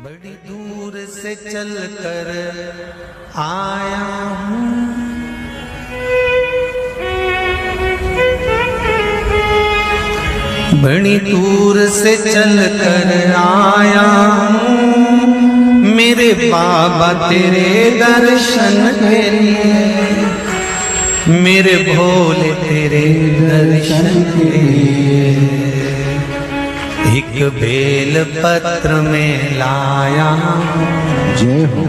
बड़ी दूर से चल कर आया हूँ, बड़ी दूर से चल कर आया हूँ, मेरे बाबा तेरे दर्शन के लिए, मेरे भोले तेरे दर्शन के लिए। एक बेल पत्र में लाया जय हो।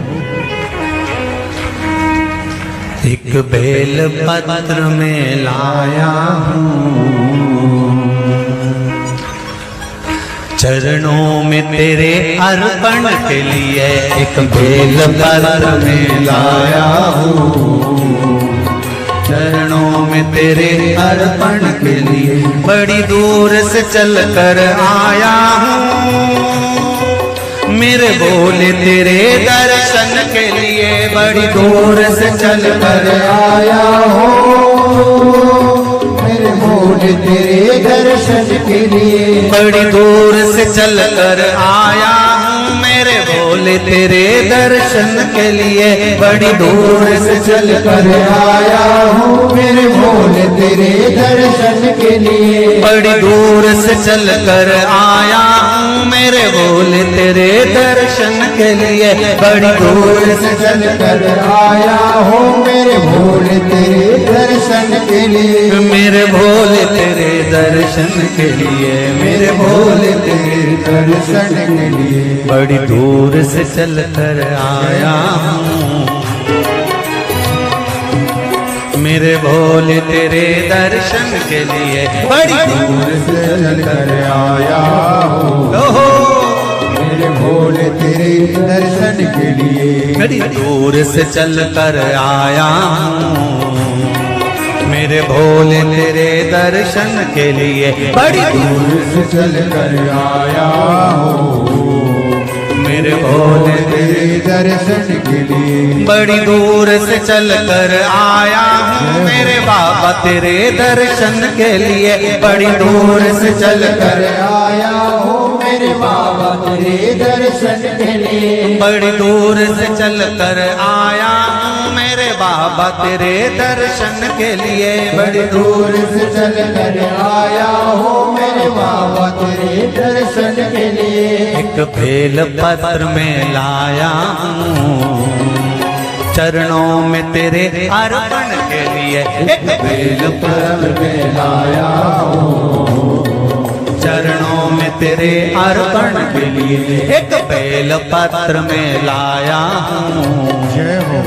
एक बेल पत्र में लाया हूँ, चरणों में तेरे अर्पण के लिए एक बेल पत्र में लाया हूँ, चरणों में तेरे अर्पण के लिए। बड़ी दूर से चल कर आया हूँ, मेरे भोले तेरे दर्शन के लिए। बड़ी दूर से चल कर आया हूँ, मेरे भोले तेरे दर्शन के लिए। बड़ी दूर से चल कर आया हूँ, मेरे भोले तेरे दर्शन के लिए। बड़ी दूर से चल कर आया हूँ, मेरे भोले तेरे दर्शन के लिए। बड़ी दूर से चल कर आया हूँ, मेरे भोले तेरे दर्शन के लिए। बड़ी दूर से चल कर आया हूँ, मेरे भोले तेरे दर्शन के लिए। मेरे भोले तेरे दर्शन के लिए, मेरे भोले तेरे दर्शन के लिए। बड़ी दूर से चल कर आया हूँ, मेरे भोले तेरे दर्शन के लिए। बड़ी दूर से चल कर आया हूँ, ओहो, मेरे भोले तेरे दर्शन के लिए। बड़ी दूर से चल कर आया हूँ, मेरे भोले तेरे दर्शन के लिए। बड़ी दूर से चल कर आया हूँ, मेरे भोले तेरे दर्शन के लिए। बड़ी दूर से चल कर आया हूँ, मेरे बाबा तेरे दर्शन के लिए। बड़ी दूर से चल कर आया हूँ, मेरे बाबा तेरे दर्शन के लिए। बड़ी दूर से चल कर आया हूँ, मेरे बाबा तेरे दर्शन के लिए। बड़ी दूर से चल कर आया हूँ, मेरे बाबा तेरे दर्शन के लिए। एक बेल पत्र में लाया हूँ, चरणों में तेरे अर्पण के लिए। एक बेल पत्र में लाया हूँ, चरणों में तेरे अर्पण के लिए। एक बेल पत्र में लाया हूँ, जय हो।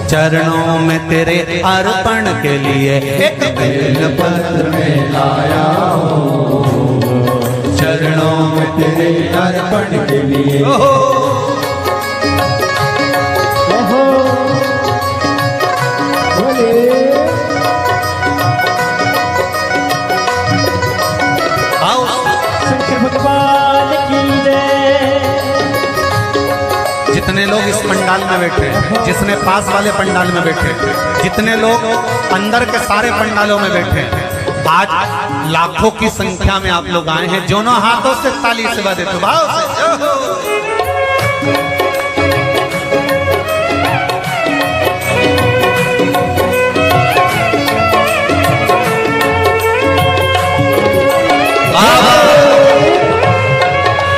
चरणों में तेरे अर्पण के लिए। एक बेल पत्र में लाया हूँ, चरणों में तेरे अर्पण के लिए। भगवान की जय। जितने लोग इस पंडाल में बैठे, जिसने पास वाले पंडाल में बैठे, जितने लोग अंदर के सारे पंडालों में बैठे, आज लाखों की संख्या में आप लोग आए हैं। दोनों हाथों से ताली से बजा देते भाव से।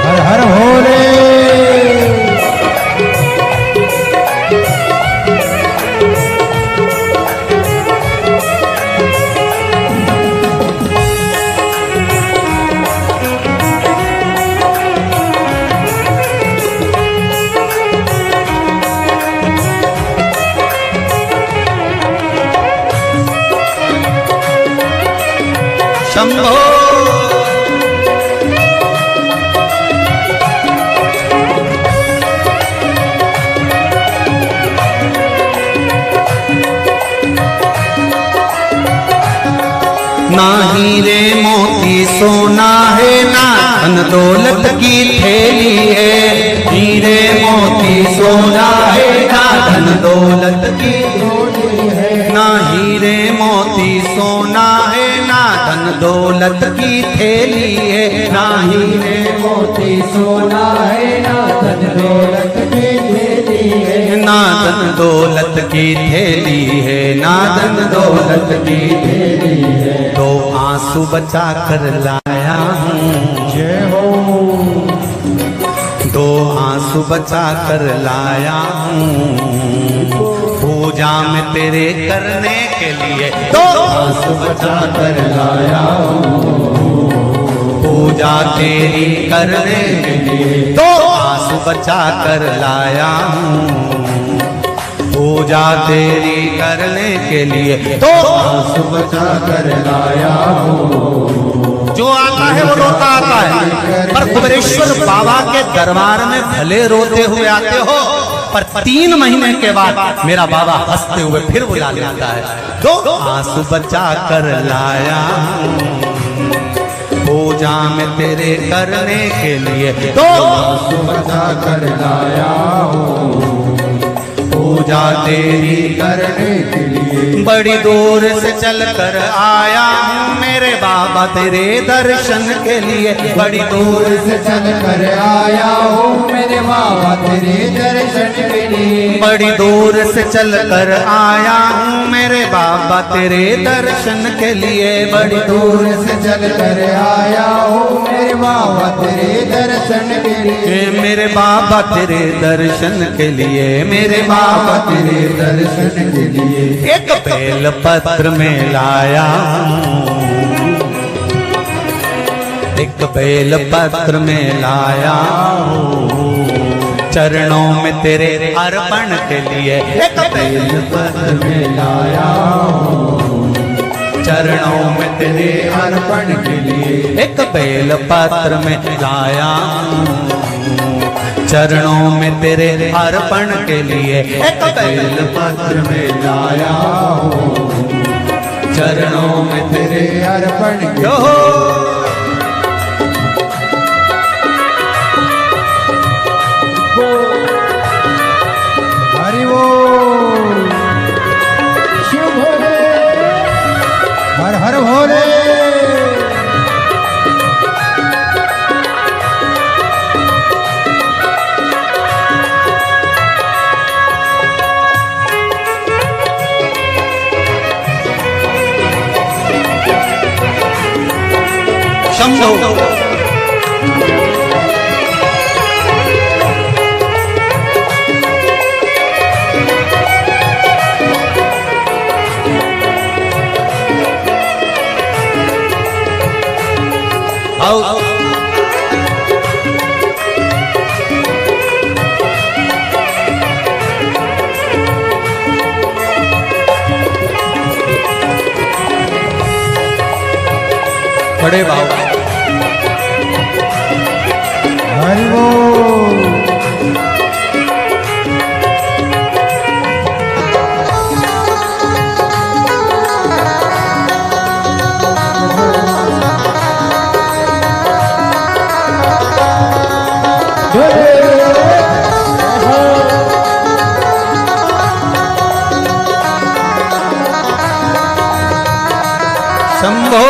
हर हर भोले। शंभो ना हीरे मोती सोना है, ना धन दौलत की थैली है। हीरे मोती सोना है, ना धन दौलत की थैली है। ना हीरे मोती सोना है, ना धन दौलत की थैली है, ना हीरे मोती सोना है, ना धन दौलत की थैली है, ना धन दौलत की थैली है, ना धन दौलत की थैली है। दो आंसू बचा कर लाया हूँ, जय हो। दो आंसू बचा कर लाया हूँ, पूजा में तेरे करने के लिए दो आंसू बचा कर लाया हूँ, पूजा तेरी करने के लिए दो आंसू बचा कर लाया हूँ, पूजा तेरी करने के लिए दो आंसू बचा कर लाया हूँ। जो आता है वो रोता आता है, पर कुबेरेश्वर बाबा के दरबार में भले रोते हुए आते हो, पर 3 महीने के बाद मेरा बाबा हंसते हुए फिर बुला लेता है। दो आंसू बचा कर लाया हूँ, पूजा में तेरे करने के लिए दो आंसू बचा कर लाया हूँ, पूजा तेरी करने के लिए। बड़ी दूर से चल कर आया हूँ मेरे बाबा तेरे दर्शन के लिए, बड़ी दूर से चल कर आया हूँ मेरे बाबा तेरे दर्शन के लिए। बड़ी दूर से चल कर आया हूँ मेरे बाबा तेरे दर्शन के लिए, बड़ी दूर से चल कर आया हूँ मेरे बाबा तेरे दर्शन के लिए। मेरे बाबा तेरे दर्शन के लिए, मेरे बाबा तेरे दर्शन के लिए। एक बेल पत्र में लाया हूँ, एक बेल पत्र में लाया हूँ, चरणों में तेरे अर्पण के लिए एक बेल पत्र में लाया हूँ, चरणों में तेरे अर्पण के लिए। एक बेल पत्र में लाया हूँ, चरणों में तेरे अर्पण के लिए एक बेल पत्र में लाया हूँ, चरणों में तेरे अर्पण के जो हरि वो शिव भोले, हर हर भोले। शंभो आओ बड़े बाबा हरि वो शंभो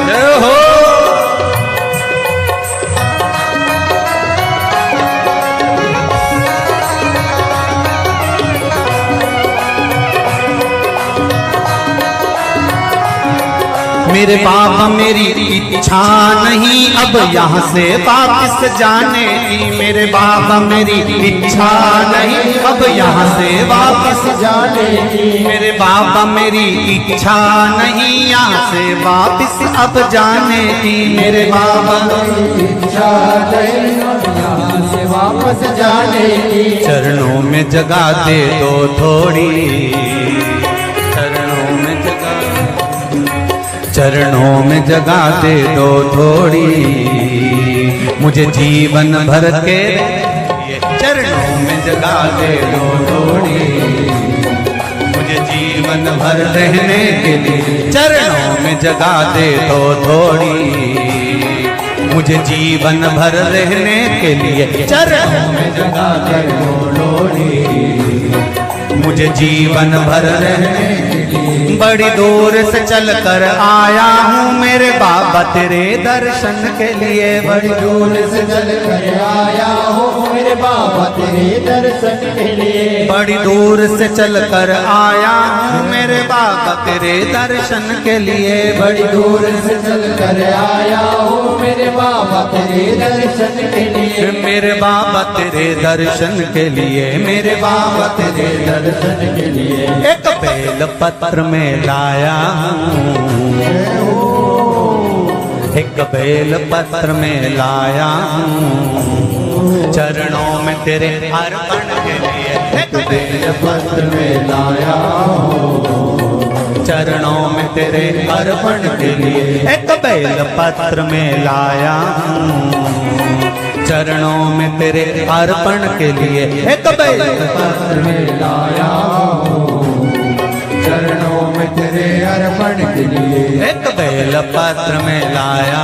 जय हो मेरे बाबा मेरी इच्छा नहीं अब यहाँ से वापस जाने की, मेरे बाबा मेरी इच्छा नहीं अब यहाँ से वापस जाने की। मेरे बाबा मेरी इच्छा नहीं यहाँ से वापस अब जाने की, मेरे बाबा इच्छा नहीं यहाँ से वापस जाने की। चरणों में जगह दे दो थोड़ी, चरणों में जगह, चरणों में जगह दे दो थोड़ी, मुझे जीवन भर के चरणों में जगह दे दो थोड़ी, मुझे जीवन भर रहने के लिए चरणों में जगह दे तो थोड़ी। मुझे जीवन भर रहने के लिए चरणों में जगह दे तो लोड़ी। मुझे जीवन भर रहने के लिए बड़ी दूर से चल कर आया हूँ मेरे बाबा तेरे दर्शन के लिए। बड़ी दूर से चल कर आया हूँ मेरे बाबा तेरे दर्शन के लिए। बड़ी दूर से चल कर आया हूँ मेरे बाबा तेरे दर्शन के लिए। बड़ी दूर से चल कर आया हूँ मेरे बाबा तेरे दर्शन के लिए। मेरे बाबा तेरे दर्शन के लिए, मेरे बाबा तेरे दर्शन के लिए एक बेल पत्र में लाया हूँ। एक बेल पत्र में लाया हूँ चरणों में तेरे अर्पण के लिए। एक बेल पत्र में लाया हूँ चरणों में तेरे अर्पण के लिए। एक बेल पत्र में लाया हूँ चरणों में तेरे अर्पण के लिए। एक बेल पत्र में लाया हूँ चरणों में तेरे अर्पण के लिए। एक बेल पत्र में लाया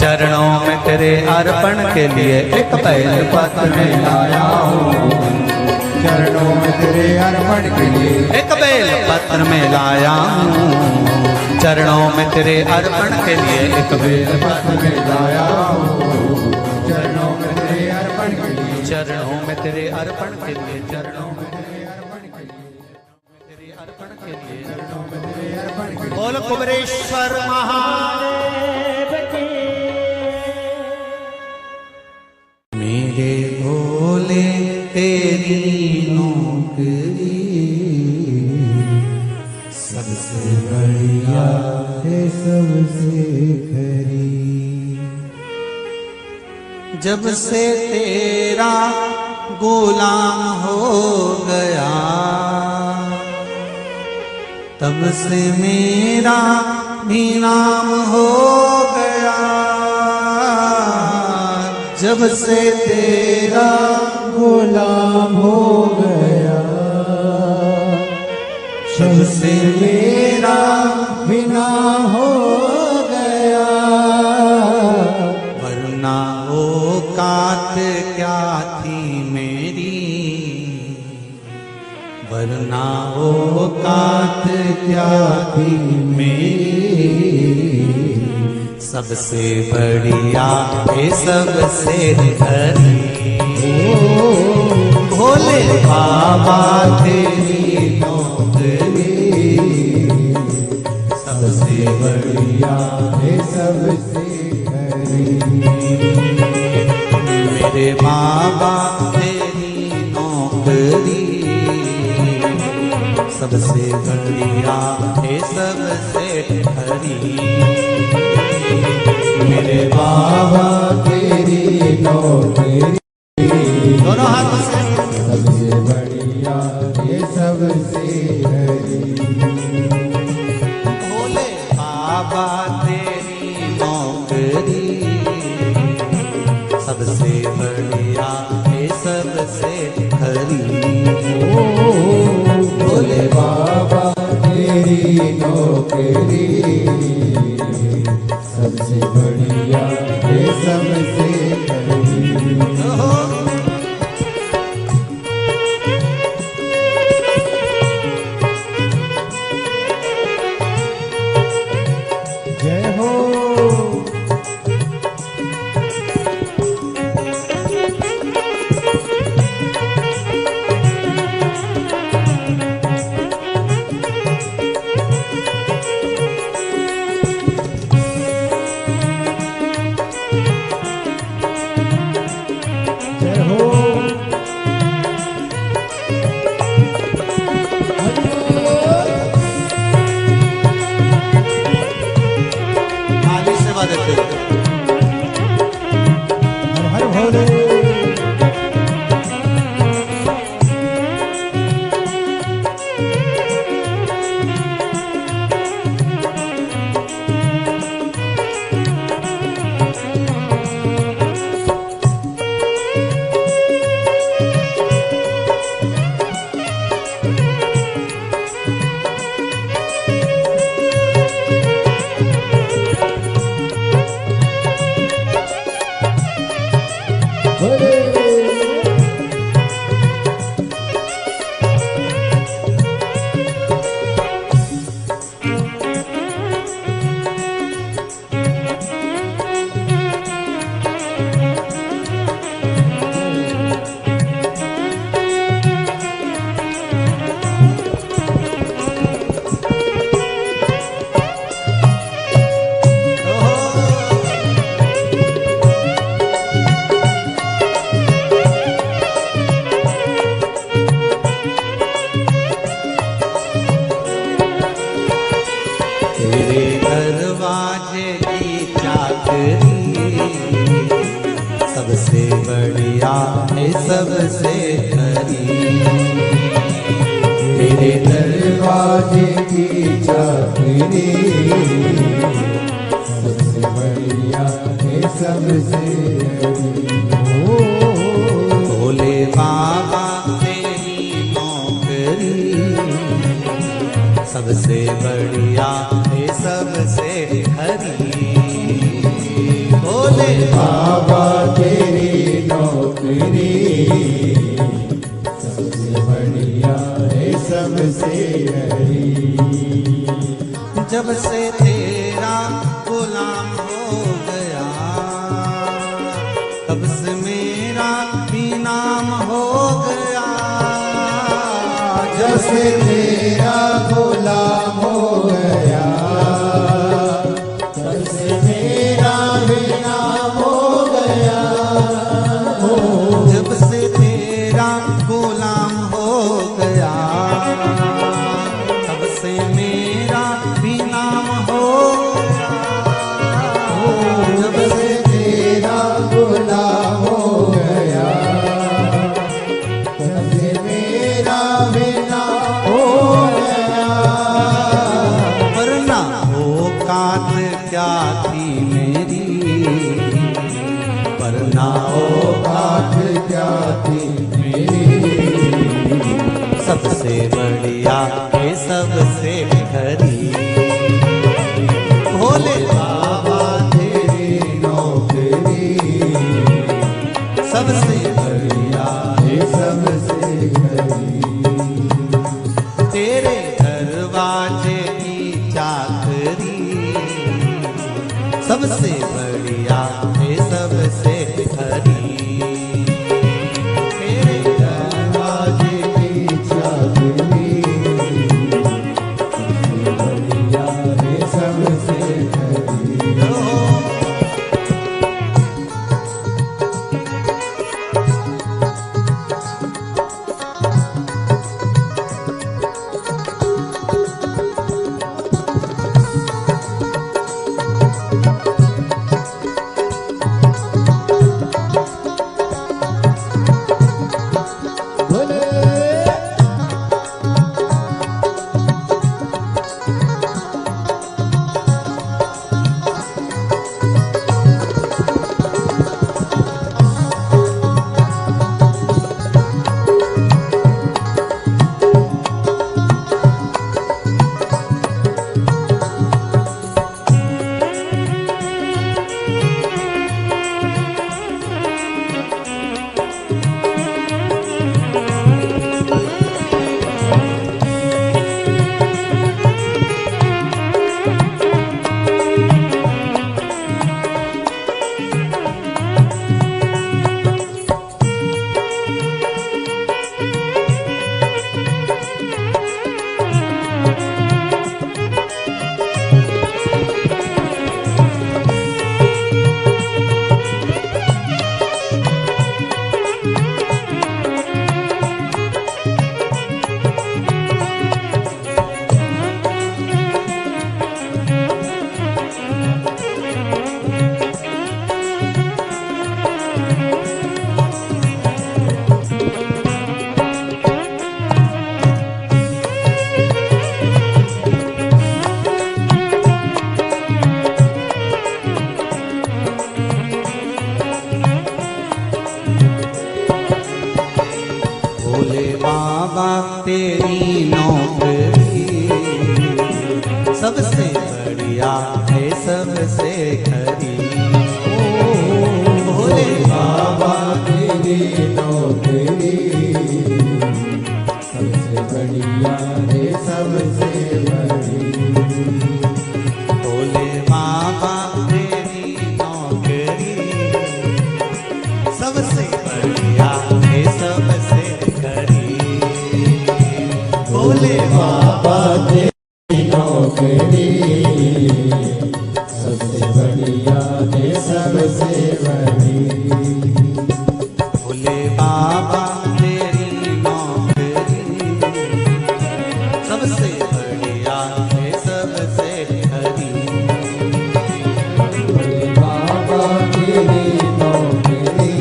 चरणों में तेरे अर्पण के लिए। एक बेल पत्र में लाया हूँ चरणों में तेरे अर्पण के लिए। एक बेल पत्र में लाया हूँ चरणों में तेरे अर्पण के लिए। एक बेल पत्र में लाया हूँ चरणों में तेरे अर्पण के लिए। चरणों में तेरे अर्पण के लिए। चरणों में तेरे अर्पण के लिए। तेरे अर्पण के लिए। चरणों में तेरे अर्पण के लिए। बोल कुबरेश्वर महादेव की। मेरे भोले तेरी नौकरी सबसे बढ़िया है सबसे खरी। जब से तेरा गुलाम हो गया तब से मेरा भी नाम हो गया। जब से तेरा गुलाम हो गया जब से मेरा बिना हो गया। वरना औकात क्या थी मेरी, वरना औकात क्या थी मेरी। सबसे बढ़िया है सबसे हरी। भोले बाबा तेरी नौकरी सबसे बढ़िया है सबसे खरी। मेरे बाबा तेरी नौकरी सबसे बढ़िया है सबसे हरी। मेरे बाबा तेरी नौकरी दोनों हाथों से सबसे बढ़िया ये सबसे हरी। भोले बाबा तेरी नौकरी सबसे बढ़िया है सबसे हरी। भोले बाबा तेरी नौकरी सबसे बढ़िया ये सबसे हरी। जय हो सबसे बढ़िया है सबसे खरी, तेरे दरवाजे की चाकरी सबसे बढ़िया है सबसे भोले बाबा तेरी नौकरी सबसे बढ़िया है सबसे खरी। भोले बाबा तेरी नौकरी सबसे बढ़िया है सबसे हरी। जब से तेरा गुलाम हो गया तब से मेरा भी नाम हो गया। जब से तेरा गुलाम हो गया तब से मेरा भी नाम हो गया। जब से तेरा गुलाम हो गया तब से मेरा भी नाम हो गया। जब से तेरा गुलाम हो गया तब से मेरा भी नाम हो गया। वरना औकात क्या थी मेरी, वरना औकात क्या थी मेरी, सबसे बढ़िया है सबसे खरी। भोले बाबा तेरी नौकरी सबसे बढ़िया है सबसे हरी। तेरे दरवाजे की चाकरी सबसे बढ़िया है सबसे खरी। तेरे दरवाजे की चाकरी सबसे बढ़िया है सबसे हरी। भोले बाबा तेरी नौकरी सबसे बढ़िया है सबसे खरी। भोले बाबा नौकरी सबसे बढ़िया है सबसे बड़ी। भोले बाबा तेरी नौकरी सबसे बढ़िया है सबसे हरी। भोले बाबा तेरी नौकरी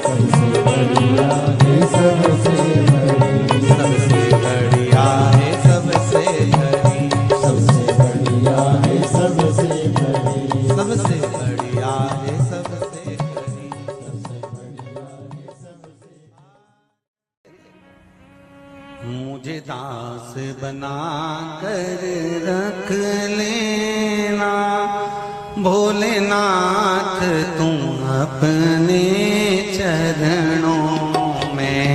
सबसे बढ़िया है सबसे बड़ी। सबसे बढ़िया है सबसे हरी। सबसे बढ़िया है सबसे बड़ी। सबसे बढ़िया है सबसे हरी। मुझे दास बना कर रख लेना भोलेनाथ तुम अपने चरणों में।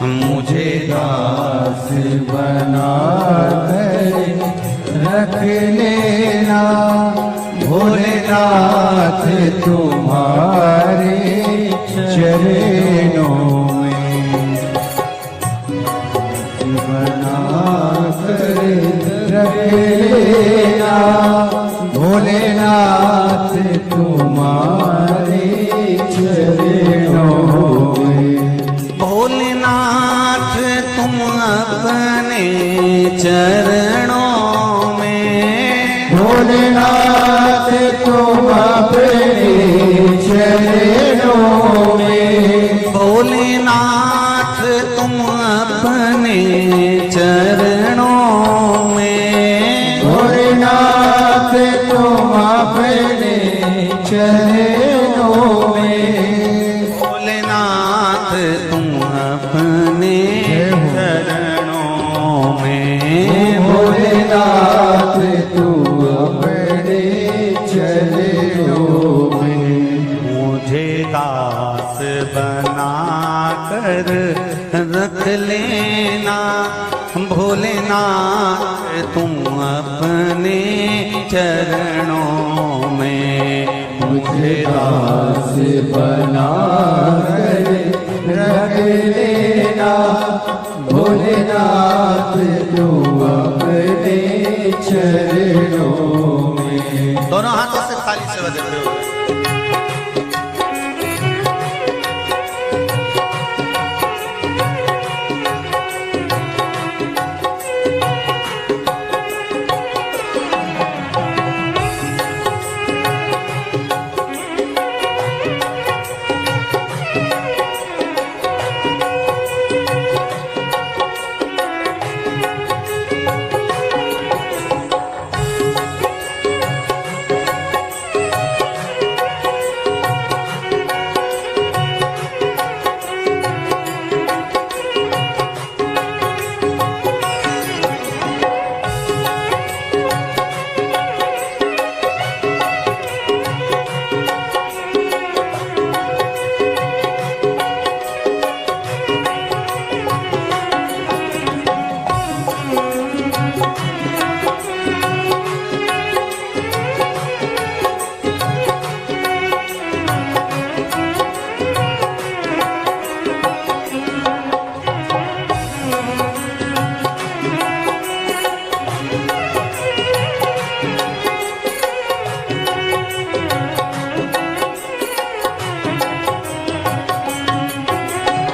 मुझे दास बना कर रख लेना भोलेनाथ तुम्हारे चरणों में। बना कर रख लेना भोलेनाथ तुम्हारे चरणों में। भोलेनाथ तुम अपने चरणों में। भोलेनाथ तुम अपने चरणों में। भोलेनाथ तुम अपने चरणों में। भोलेनाथ तुम अपने चरणों में। भोलेनाथ तुम अपने चरणों में। भोलेनाथ तुम अपने चरणों में। मुझे दास बना कर रख लेना भोलेनाथ तुम अपने चरणों में। मुझे दास बना कर रख लेना भोलेनाथ तुम अपने चरणों में। दोनों हाथों से थाली से बजाते हुए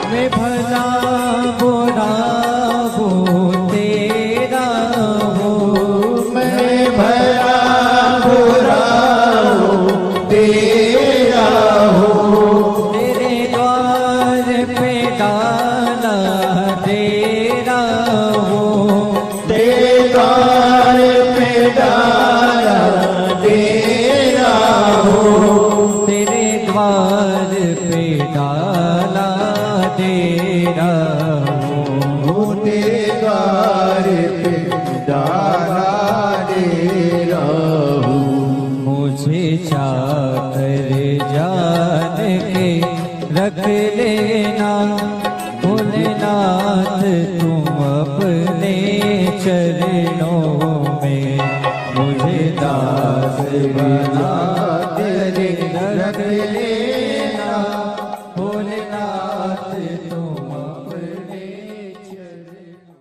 मैं भला बुरा वो तेरा हो। मैं भला बुरा हूँ तेरा हूँ। तेरे द्वार पे डाला तेरा हो। तेरे द्वार पे डाला तेरा हूँ। तेरे द्वार पे डाला तेरा हो। तेरे द्वार पे डाला तेरा हूँ। मुझे चाकर जान के रख लेना भोलेनाथ तुम अपने चरणों में। मुझे दास बना तेरे रख लेना भोलेनाथ तुम अपने चरणों।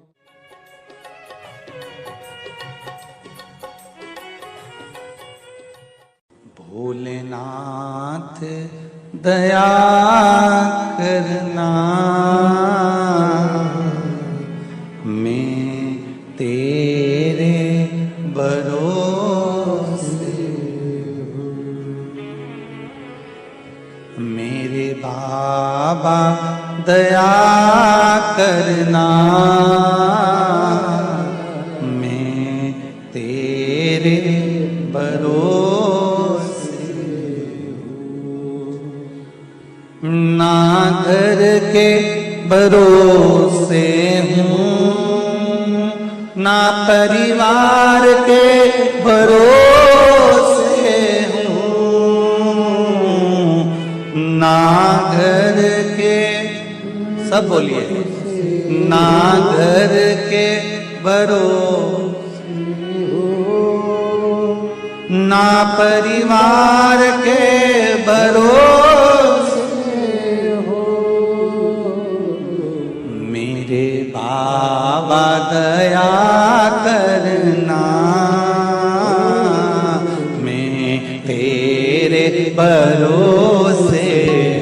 नाथ दया करना, मैं तेरे भरोसे हूँ। मेरे बाबा दया करना, मैं तेरे भरोसे हूँ। ना घर के भरोसे हूँ, ना परिवार के भरोसे हूँ, ना घर के, सब बोलिए, ना घर के भरोसे हूँ, ना परिवार के भरोसे हो। मेरे बाबा दया करना, मैं तेरे भरोसे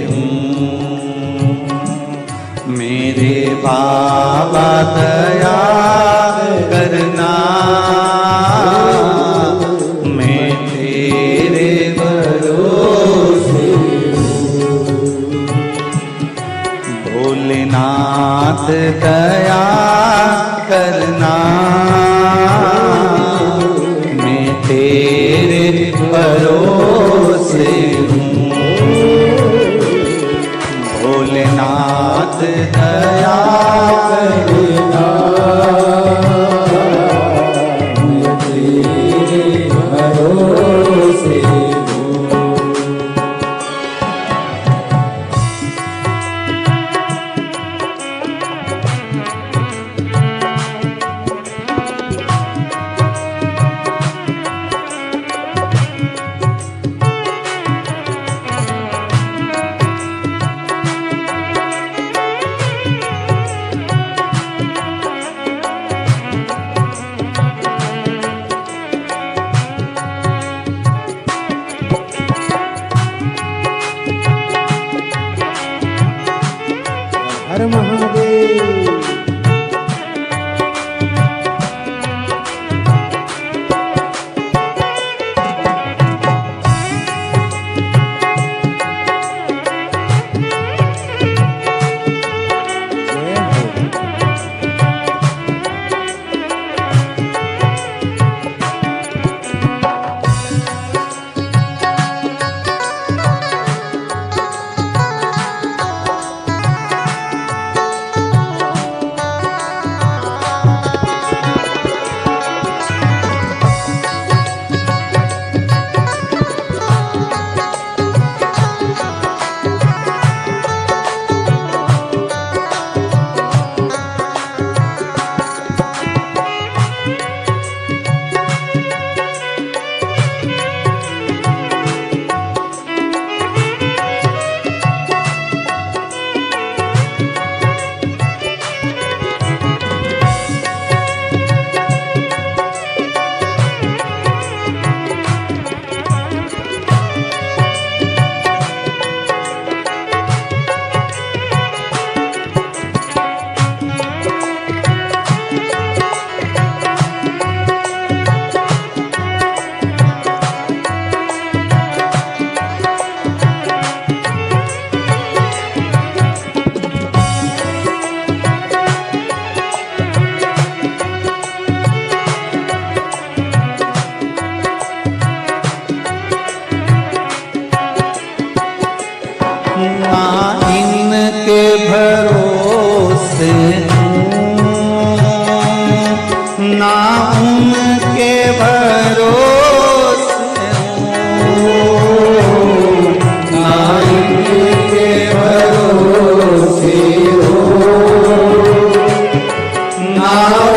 हूँ। मेरे बाबा दया करना, मैं तेरे भरोसे हूँ। भोलेनाथ दया करना, मैं तेरे भरोसे हूँ। भोलेनाथ दया करना, मैं तेरे भरोसे हूँ। हर महादेव। इनके भरोसे ना उनके भरोसे ना इनके भरोसे ना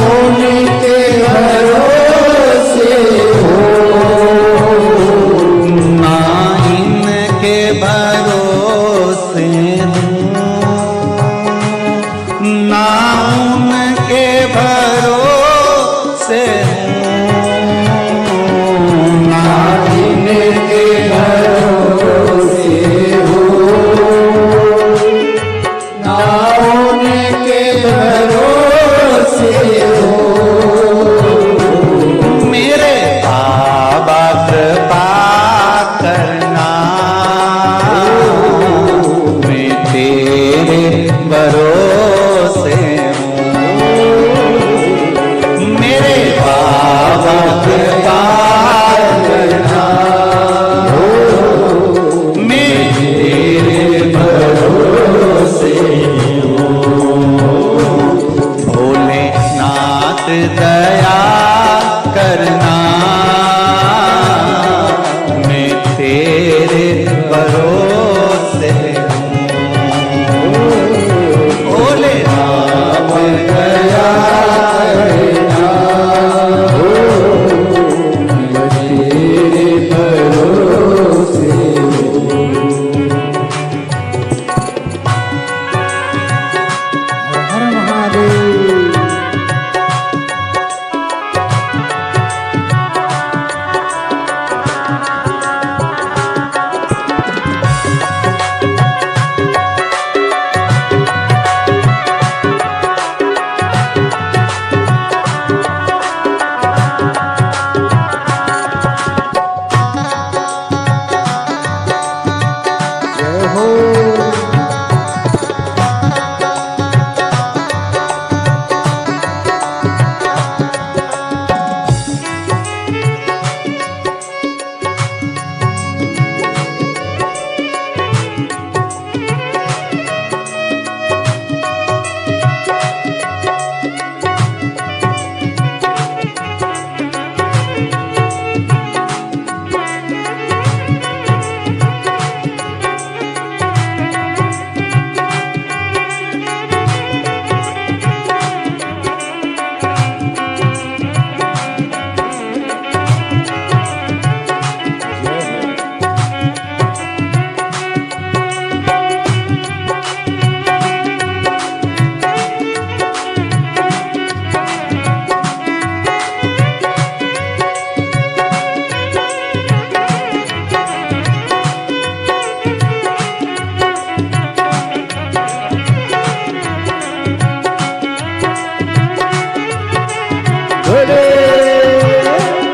उनके भरोसे ना इनके भरोसे ना उनके भरोसे हूँ। हो।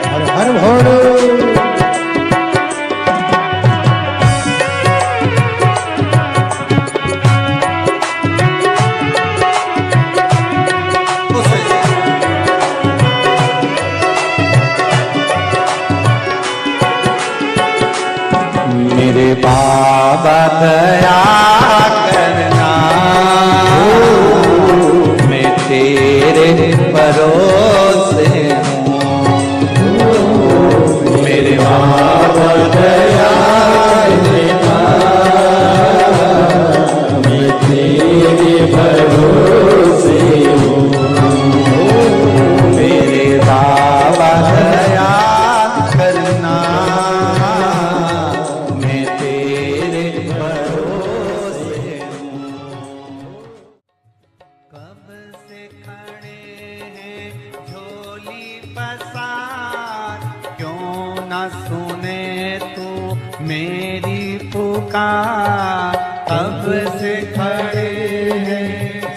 हर हर भोले। मेरे बाबा दया करना, मैं तेरे भरोसे हूँ। मेरे बाबा दया करना, मैं तेरे भरोसे हूँ। मेरे बाबा दया करना, मैं तेरे भरोसे हूँ। कब से खड़े हैं झोली पसार, क्यों न सुने तू मेरी पुकार। कब से खड़े हैं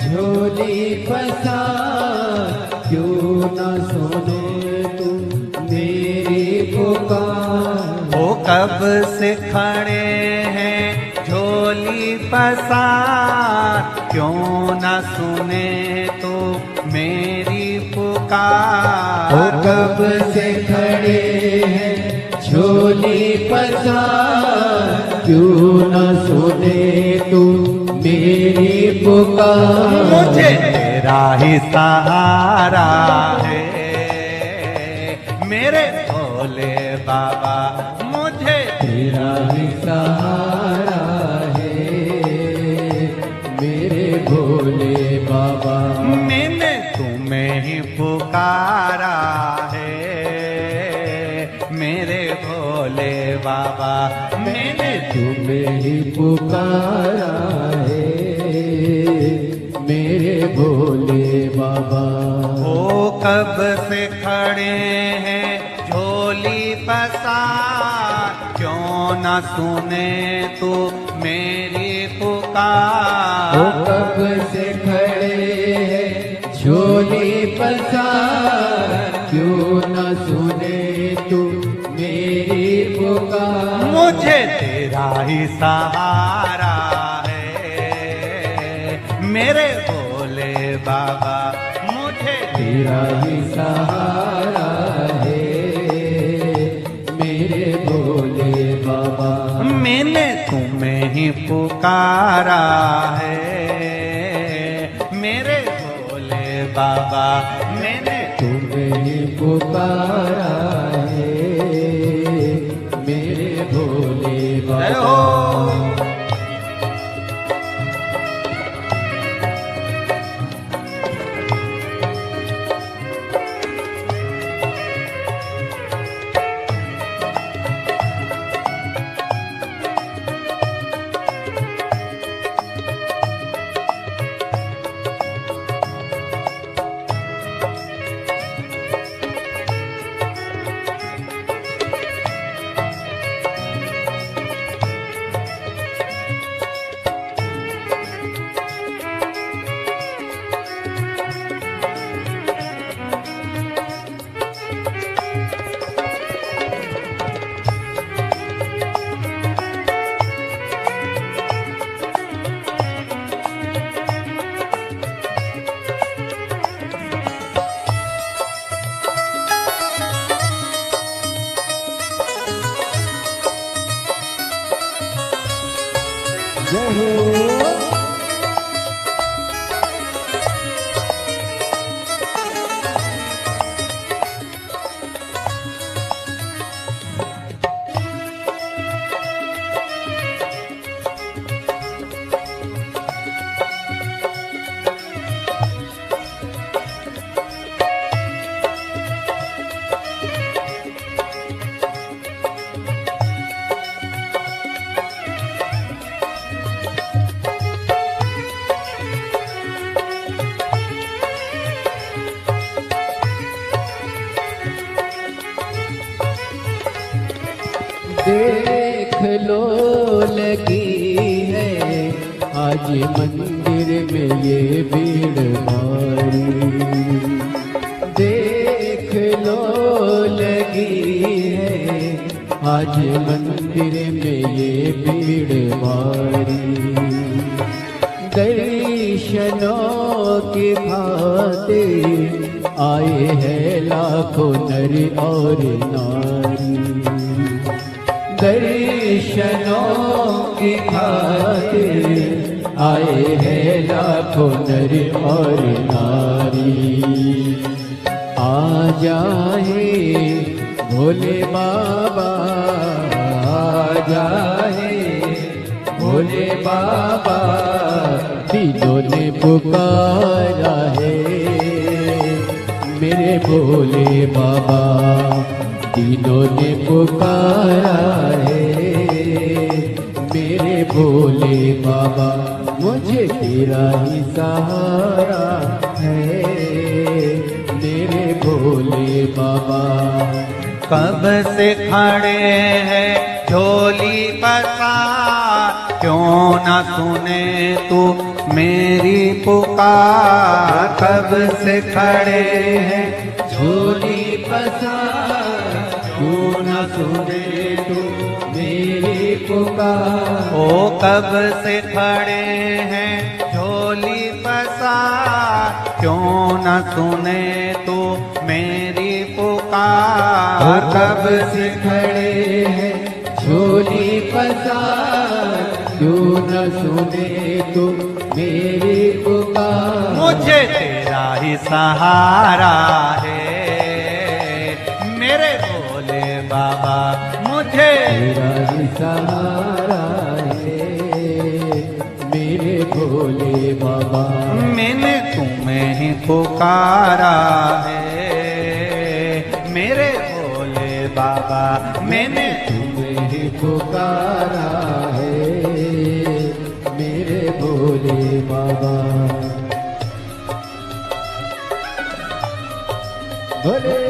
झोली पसार, क्यों न सुने तू मेरी पुकार। ओ कब से खड़े हैं झोली पसार, क्यों न सुने तो मेरी पुकार। ओ कब से खड़े हैं झोली पसार, क्यों न सुने तू मेरी पुकार। मुझे तेरा ही सहारा है मेरे भोले बाबा, मुझे तेरा ही सहारा है मेरे भोले बाबा। मैंने तुम्हें ही पुकारा है मेरे भोले बाबा। मैंने तुम्हें ही पुकारा है मेरे भोले बाबा। ओ कब से खड़े हैं झोली पसार, क्यों न सुने तू मेरी पुकार। ओ कब से खड़े हैं झोली पसार, क्यों न सुने तू मेरी पुकार। मुझे तेरा ही सहारा है मेरे भोले बाबा, मुझे तेरा ही सहारा है मेरे भोले बाबा। मैंने तुम्हें ही पुकारा है मेरे भोले बाबा। मैंने तुम्हें ही पुकारा है मेरे भोले जय बाबा। हो। जय हो। देख लो लगी है आज मंदिर में ये भीड़ भारी। देख लो लगी है आज मंदिर में ये भीड़ भारी। दर्शनों की खातिर आए हैं लाखों नर और नारी। दर्शनों की खातिर आए हैं लाखों नर और नारी। आ जाए भोले बाबा, आ जाए भोले बाबा, तीनों ने पुकारा है मेरे भोले बाबा। तीनों ने पुकारा है मेरे भोले बाबा। मुझे तेरा ही सहारा है मेरे भोले बाबा। कब से खड़े हैं झोली पसार, क्यों न सुने तू मेरी पुकार। कब से खड़े हैं झोली पसार, क्यों न सुने तू मेरी पुकार। ओ कब से खड़े हैं झोली पसार, क्यों न सुने तू मेरी पुकार। कब से खड़े हैं झोली पसार, क्यों न सुने तू मेरी पुकार। मुझे तेरा ही सहारा है मेरे भोले बाबा। मुझे तेरा ही सहारा है मेरे भोले बाबा। मैंने तुम्हें ही पुकारा है मेरे भोले बाबा। मैंने तुम्हें ही पुकारा है मेरे भोले बाबा। भोले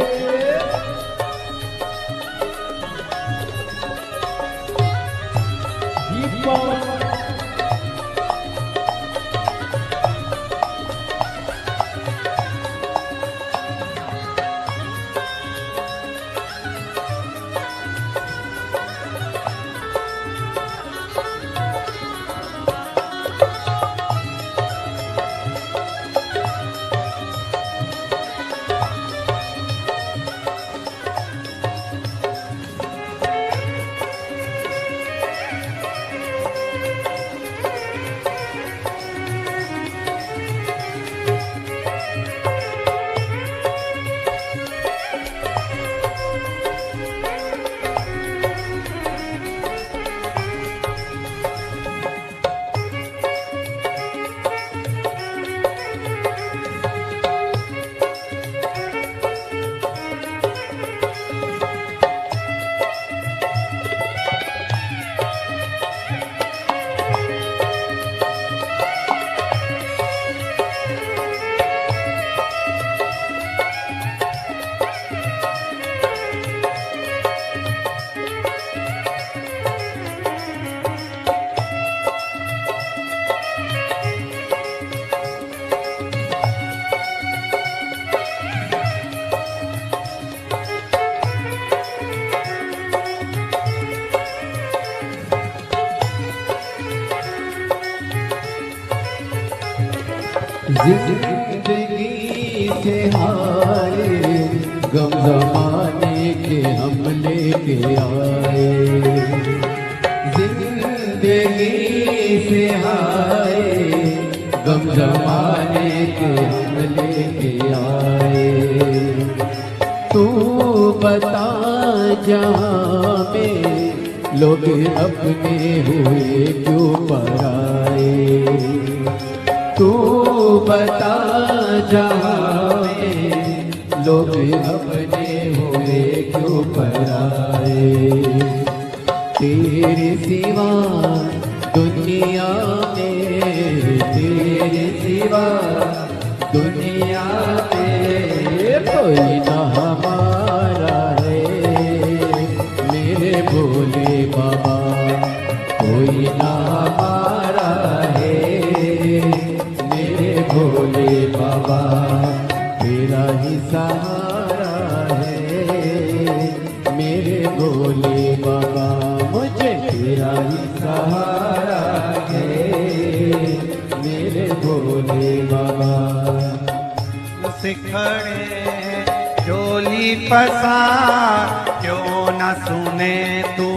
जिंदगी से हारे गम जमाने के हम लेके आए। जिंदगी जिंदगी से हाय गम जमाने के हम लेके आए। तू बता जहाँ में लोग अपने हुए क्यों पराए। तू बता जहाँ में लोग अपने हुए क्यों पराए। तेरे सिवा दुनिया में, तेरे सिवा दुनिया में कोई ना हमारा है मेरे भोले बाबा, कोई ना हमारा है मेरे भोले बाबा। तेरा ही सहारा है मेरे भोले बाबा, मुझे तेरा ही सहारा है मेरे भोले बाबा। सिखड़े झोली पसार क्यों न सुने तू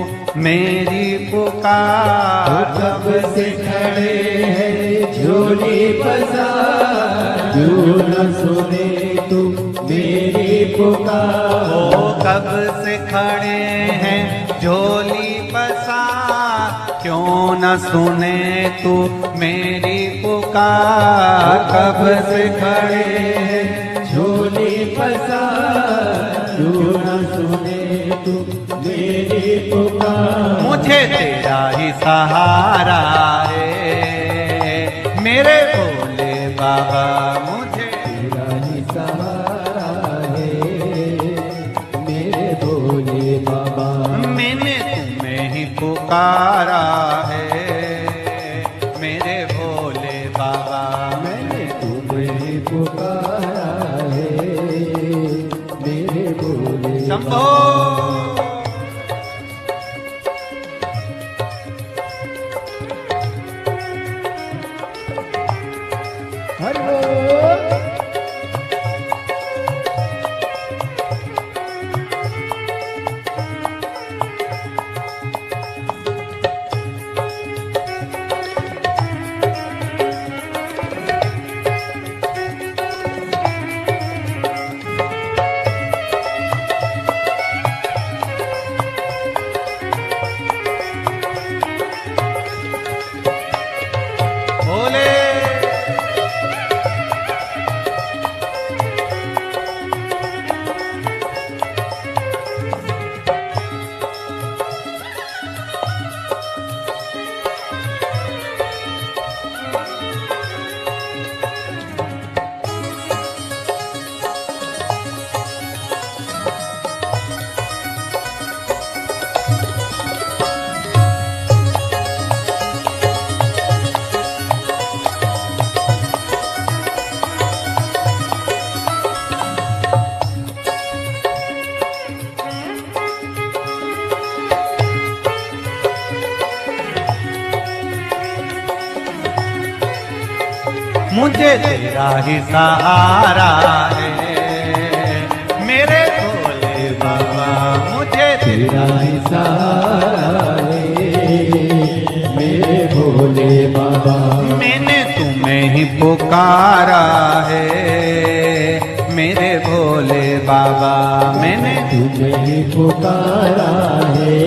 मेरी पुकार। कब से खड़े हैं झोली पसार क्यों न सुने तू मेरी पुकार। ओ कब से खड़े हैं झोली पसार क्यों न सुने तू मेरी पुकार। कब से खड़े हैं झोली पसार क्यों न सुने तू मेरी पुकार। मुझे तेरा ही सहारा है मेरे भोले बाबा, मुझे तेरा ही सहारा है मेरे भोले बाबा। मैंने तुम्हें ही पुकारा है मेरे भोले बाबा। मैंने तुम्हें पुकारा है मेरे भोले शंभो हरि बोल। भोले मुझे तेरा ही सहारा है मेरे भोले बाबा। मुझे तेरा ही सहारा है मेरे भोले बाबा। मैंने तुम्हें ही पुकारा है मेरे भोले बाबा। मैंने तुम्हें ही पुकारा है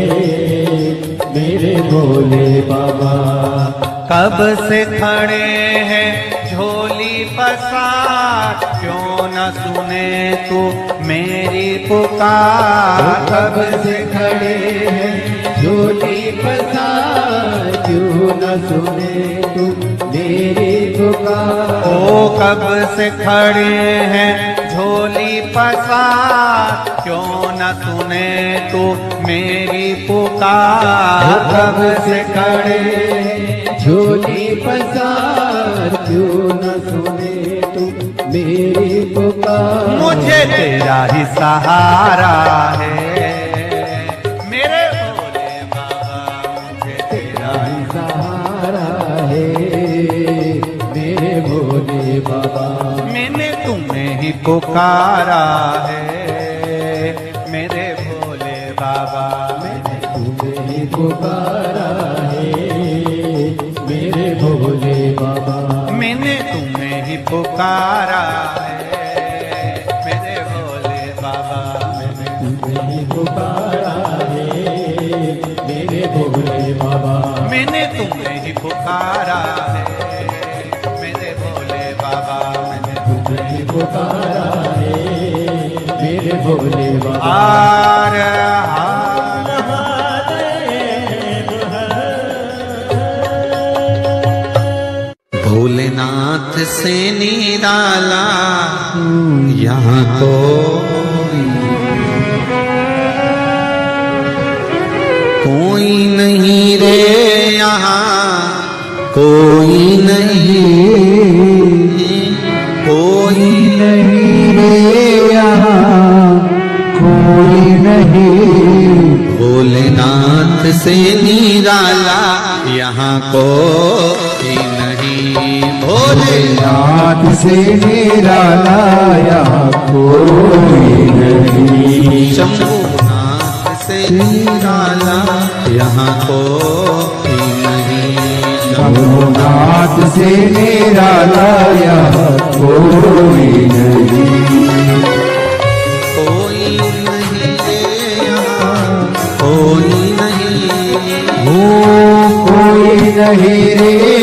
मेरे भोले बाबा। कब से खड़े हैं झोली पसार क्यों न सुने तू मेरी पुकार। कब से खड़े हैं झोली पसार क्यों न सुने तू मेरी पुकार। ओ कब से खड़े हैं झोली पसार क्यों न सुने तू मेरी पुकार। कब से खड़े हैं झोली पसार क्यों न सुने तू मेरी पुकार। मुझे तेरा ही सहारा है मेरे भोले बाबा। मुझे तेरा ही सहारा है मेरे भोले बाबा। मैंने तुम्हें ही पुकारा है मेरे भोले बाबा। मैंने तुम्हें ही पुकारा है पुकारा है मेरे भोले बाबा मैंने तुम्हें ही पुकारा है मेरे भोले बाबा मैंने तुम्हें ही पुकारा है मेरे भोले बाबा मैंने तुम्हें ही पुकारा है मेरे भोले बाबा हार हार भोलेनाथ से निराला यहाँ कोई नहीं रे यहाँ कोई नहीं रे यहाँ कोई नहीं भोलेनाथ से निराला यहाँ कोई नहीं भोलेनाथ से निराला यहाँ कोई नहीं शंभुनाथ से निराला यहाँ कोई नहीं शंभुनाथ से निराला यहाँ कोई नहीं कोई नहीं रे यहाँ कोई नहीं कोई नहीं रे